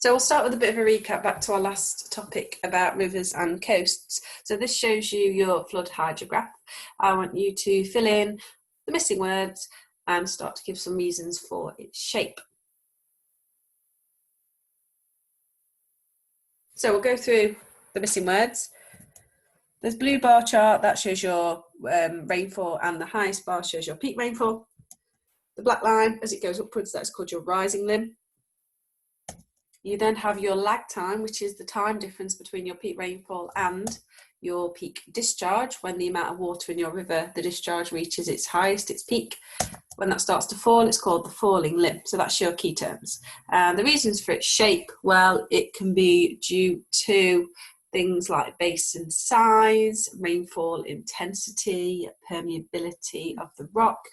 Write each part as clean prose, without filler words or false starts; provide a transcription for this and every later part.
So we'll start with a bit of a recap back to our last topic about rivers and coasts. So this shows you your flood hydrograph. I want you to fill in the missing words and start to give some reasons for its shape. So we'll go through the missing words. There's blue bar chart, that shows your rainfall, and the highest bar shows your peak rainfall. The black line, as it goes upwards, that's called your rising limb. You then have your lag time, which is the time difference between your peak rainfall and your peak discharge. When the amount of water in your river, the discharge reaches its highest, its peak. When that starts to fall, it's called the falling limb. So that's your key terms. And the reasons for its shape, well, it can be due to things like basin size, rainfall intensity, permeability of the rock,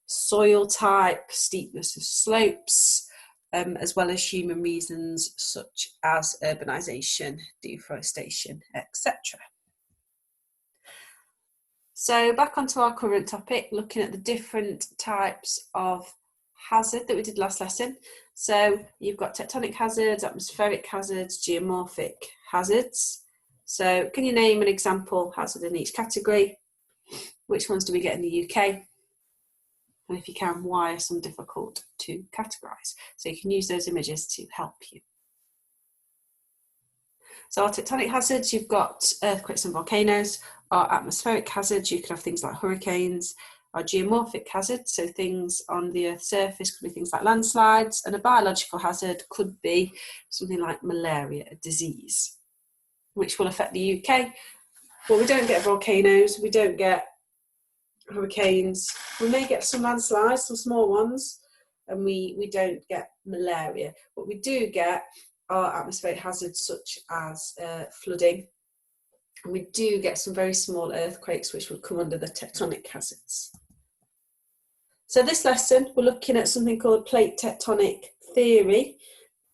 soil type, steepness of slopes, as well as human reasons such as urbanisation, deforestation, etc. So back onto our current topic, looking at the different types of hazard that we did last lesson. So you've got tectonic hazards, atmospheric hazards, geomorphic hazards. So can you name an example hazard in each category? Which ones do we get in the UK? And if you can, why are some difficult to categorise? So you can use those images to help you. So our tectonic hazards, you've got earthquakes and volcanoes. Our atmospheric hazards, you can have things like hurricanes. Our geomorphic hazards, so things on the Earth's surface, could be things like landslides. And a biological hazard could be something like malaria, a disease, which will affect the UK. But we don't get volcanoes, we don't get hurricanes. We may get some landslides, some small ones, and we don't get malaria. But we do get our atmospheric hazards such as flooding. And we do get some very small earthquakes which would come under the tectonic hazards. So this lesson, we're looking at something called plate tectonic theory,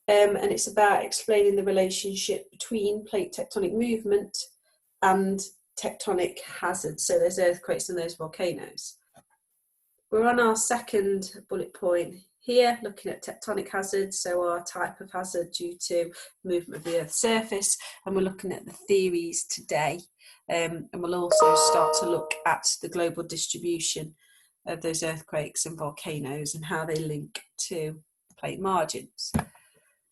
and it's about explaining the relationship between plate tectonic movement and tectonic hazards. So there's earthquakes and there's volcanoes. We're on our second bullet point here, looking at tectonic hazards, so our type of hazard due to movement of the Earth's surface, and we're looking at the theories today, and we'll also start to look at the global distribution of those earthquakes and volcanoes and how they link to plate margins.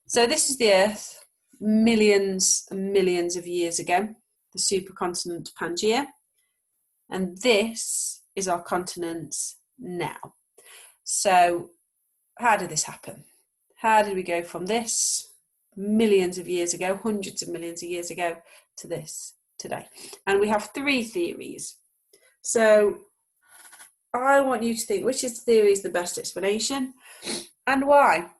So this is the Earth millions and millions of years ago, the supercontinent Pangaea, and this is our continent now. So how did this happen? How did we go from this millions of years ago, hundreds of millions of years ago, to this today? And we have three theories. So I want you to think which is the theory is the best explanation and why.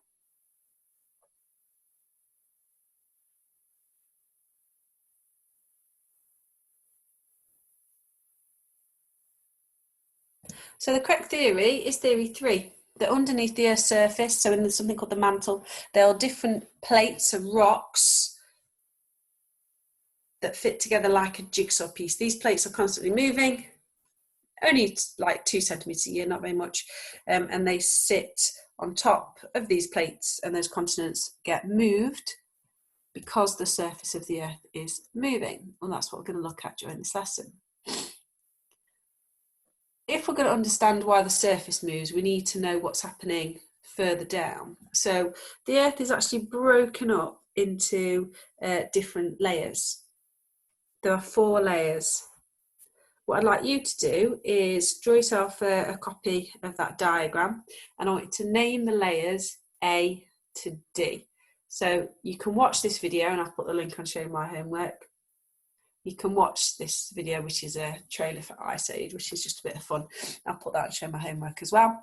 So the correct theory is theory 3, that underneath the Earth's surface, so in something called the mantle, there are different plates of rocks that fit together like a jigsaw piece. These plates are constantly moving, only like 2 centimetres a year, not very much, and they sit on top of these plates, and those continents get moved because the surface of the Earth is moving, and that's what we're going to look at during this lesson. If we're going to understand why the surface moves, we need to know what's happening further down. So the Earth is actually broken up into different layers. There are 4 layers. What I'd like you to do is draw yourself a copy of that diagram, and I want you to name the layers A to D. So you can watch this video, and I'll put the link on showing my homework. You can watch this video, which is a trailer for Ice Age, which is just a bit of fun. I'll put that and show my homework as well.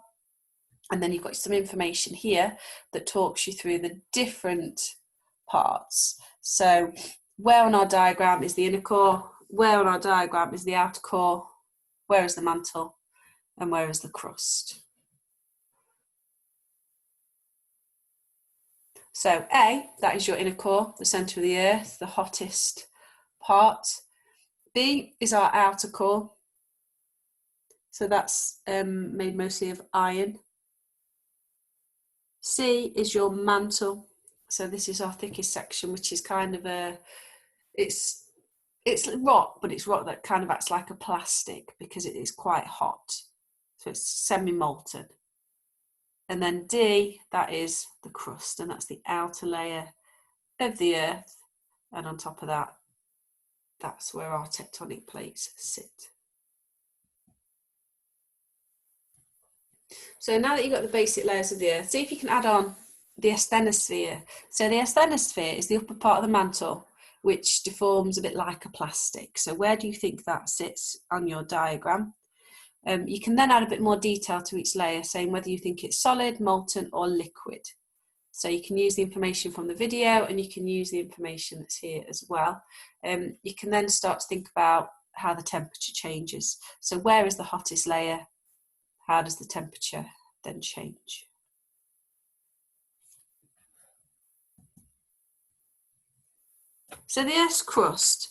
And then you've got some information here that talks you through the different parts. So where on our diagram is the inner core? Where on our diagram is the outer core? Where is the mantle? And where is the crust? So A, that is your inner core, the centre of the Earth, the hottest part. B is our outer core, so that's made mostly of iron. C is your mantle, So this is our thickest section, which is kind of it's rock, but it's rock that kind of acts like a plastic because it is quite hot. So it's semi-molten. And then D, that is the crust, and that's the outer layer of the Earth. And on top of that, that's where our tectonic plates sit. So now that you've got the basic layers of the Earth, see if you can add on the asthenosphere. So the asthenosphere is the upper part of the mantle, which deforms a bit like a plastic. So where do you think that sits on your diagram? You can then add a bit more detail to each layer, saying whether you think it's solid, molten, or liquid. So you can use the information from the video, and you can use the information that's here as well. You can then start to think about how the temperature changes. So where is the hottest layer? How does the temperature then change? So the Earth's crust,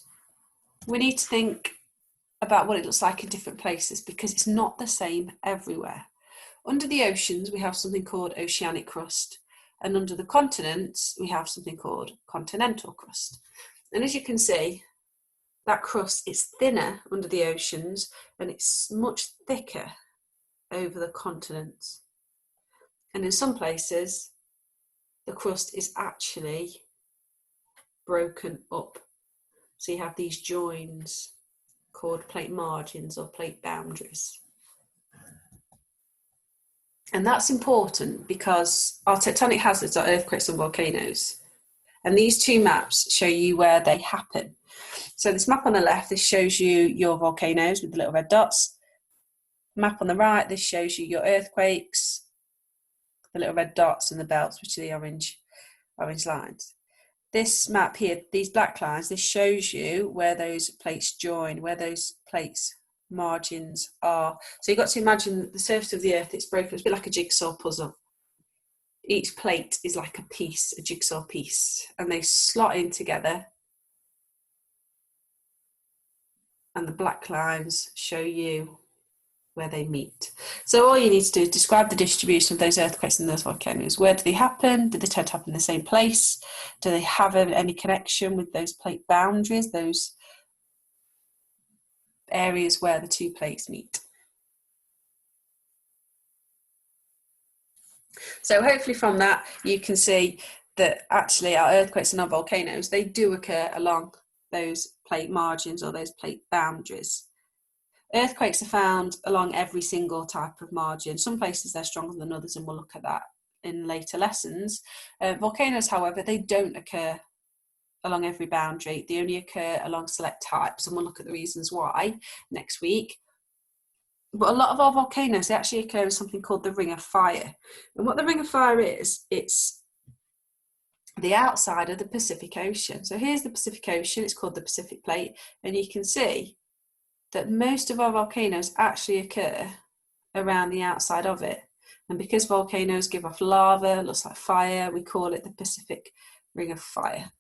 we need to think about what it looks like in different places because it's not the same everywhere. Under the oceans, we have something called oceanic crust, and under the continents, we have something called continental crust. And as you can see, that crust is thinner under the oceans and it's much thicker over the continents. And in some places, the crust is actually broken up. So you have these joins called plate margins or plate boundaries. And that's important because our tectonic hazards are earthquakes and volcanoes. And these two maps show you where they happen. So this map on the left, this shows you your volcanoes with the little red dots. Map on the right, this shows you your earthquakes, the little red dots and the belts, which are the orange lines. This map here, these black lines, this shows you where those plates join, where those plates margins are. So you've got to imagine the surface of the Earth, it's broken, it's a bit like a jigsaw puzzle. Each plate is like a piece, a jigsaw piece, and they slot in together. And the black lines show you where they meet. So all you need to do is describe the distribution of those earthquakes and those volcanoes. Where do they happen? Do they tend to happen in the same place? Do they have any connection with those plate boundaries, those areas where the two plates meet? So hopefully from that you can see that actually our earthquakes and our volcanoes, they do occur along those plate margins or those plate boundaries. Earthquakes are found along every single type of margin. Some places they're stronger than others, and we'll look at that in later lessons. Volcanoes, however, they don't occur along every boundary. They only occur along select types, and we'll look at the reasons why next week. But a lot of our volcanoes, they actually occur in something called the Ring of Fire. And what the Ring of Fire is, it's the outside of the Pacific Ocean. So here's the Pacific Ocean, it's called the Pacific Plate, and you can see that most of our volcanoes actually occur around the outside of it. And because volcanoes give off lava, looks like fire, we call it the Pacific Ring of Fire.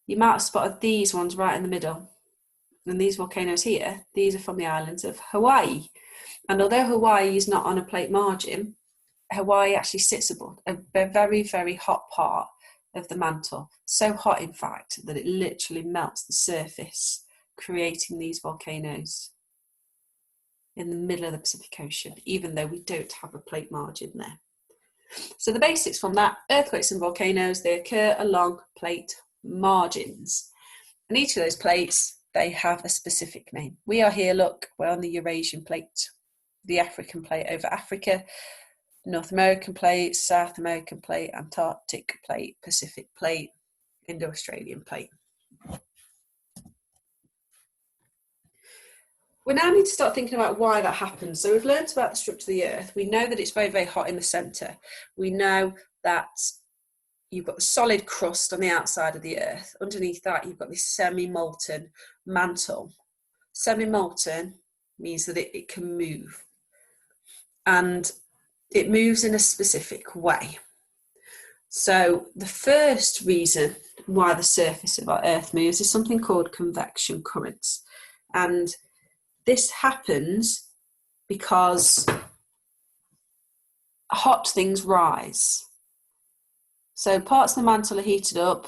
You might have spotted these ones right in the middle. And these volcanoes here, these are from the islands of Hawaii. And although Hawaii is not on a plate margin, Hawaii actually sits above a very, very hot part of the mantle. So hot, in fact, that it literally melts the surface, creating these volcanoes in the middle of the Pacific Ocean, even though we don't have a plate margin there. So the basics from that, earthquakes and volcanoes, they occur along plate margins. And each of those plates, they have a specific name. We are here, look, we're on the Eurasian plate, the African plate over Africa, North American plate, South American plate, Antarctic plate, Pacific plate, Indo-Australian plate. We now need to start thinking about why that happens. So we've learned about the structure of the Earth. We know that it's very, very hot in the centre. We know that you've got the solid crust on the outside of the Earth. Underneath that, you've got this semi-molten mantle. Semi-molten means that it can move. And it moves in a specific way. So the first reason why the surface of our Earth moves is something called convection currents. And this happens because hot things rise. So parts of the mantle are heated up.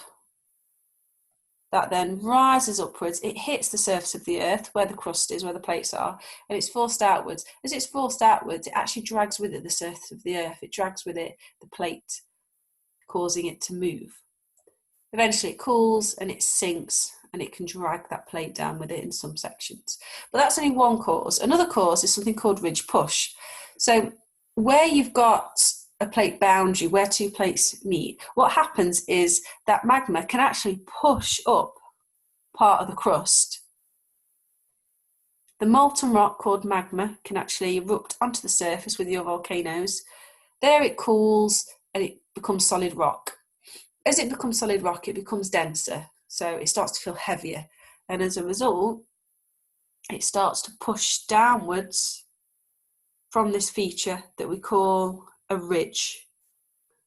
That then rises upwards. It hits the surface of the earth where the crust is, where the plates are, and it's forced outwards. As it's forced outwards, it actually drags with it the surface of the earth. It drags with it the plate, causing it to move. Eventually it cools and it sinks, and it can drag that plate down with it in some sections. But that's only one cause. Another cause is something called ridge push. So where you've got a plate boundary, where two plates meet, what happens is that magma can actually push up part of the crust. The molten rock called magma can actually erupt onto the surface with your volcanoes. There it cools and it becomes solid rock. As it becomes solid rock, it becomes denser, so it starts to feel heavier, and as a result it starts to push downwards from this feature that we call a ridge,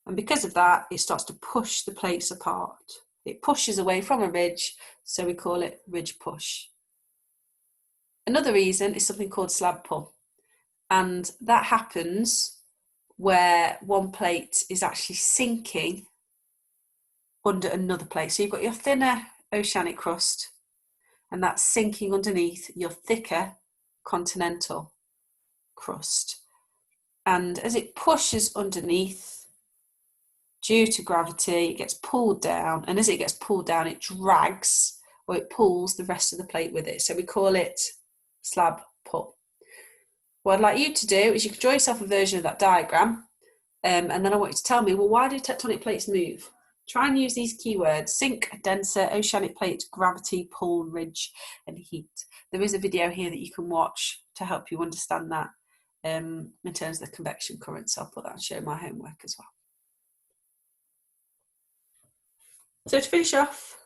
and because of that it starts to push the plates apart. It pushes away from a ridge, so we call it ridge push. Another reason is something called slab pull, and that happens where one plate is actually sinking under another plate. So you've got your thinner oceanic crust, and that's sinking underneath your thicker continental crust. And as it pushes underneath, due to gravity, it gets pulled down, and as it gets pulled down, it drags, or it pulls the rest of the plate with it. So we call it slab pull. What I'd like you to do is you can draw yourself a version of that diagram, and then I want you to tell me, well, why do tectonic plates move? Try and use these keywords: sink, denser, oceanic plate, gravity, pull, ridge, and heat. There is a video here that you can watch to help you understand that in terms of the convection currents. I'll put that and show my homework as well. So to finish off,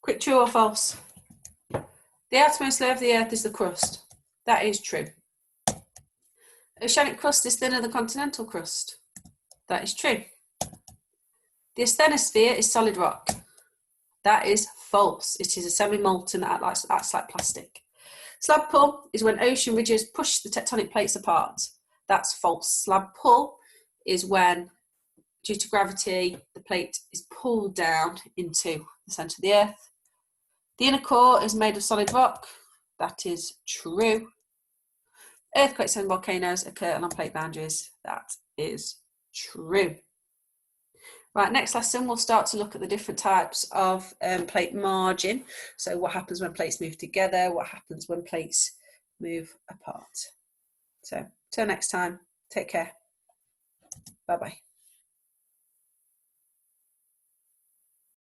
quick true or false. The outermost layer of the earth is the crust. That is true. Oceanic crust is thinner than continental crust. That is true. The asthenosphere is solid rock. That is false. It is a semi-molten that acts like plastic. Slab pull is when ocean ridges push the tectonic plates apart. That's false. Slab pull is when, due to gravity, the plate is pulled down into the centre of the earth. The inner core is made of solid rock. That is true. Earthquakes and volcanoes occur along plate boundaries. That is true. Right, next lesson we'll start to look at the different types of plate margin. So what happens when plates move together, what happens when plates move apart. So till next time, take care. Bye-bye.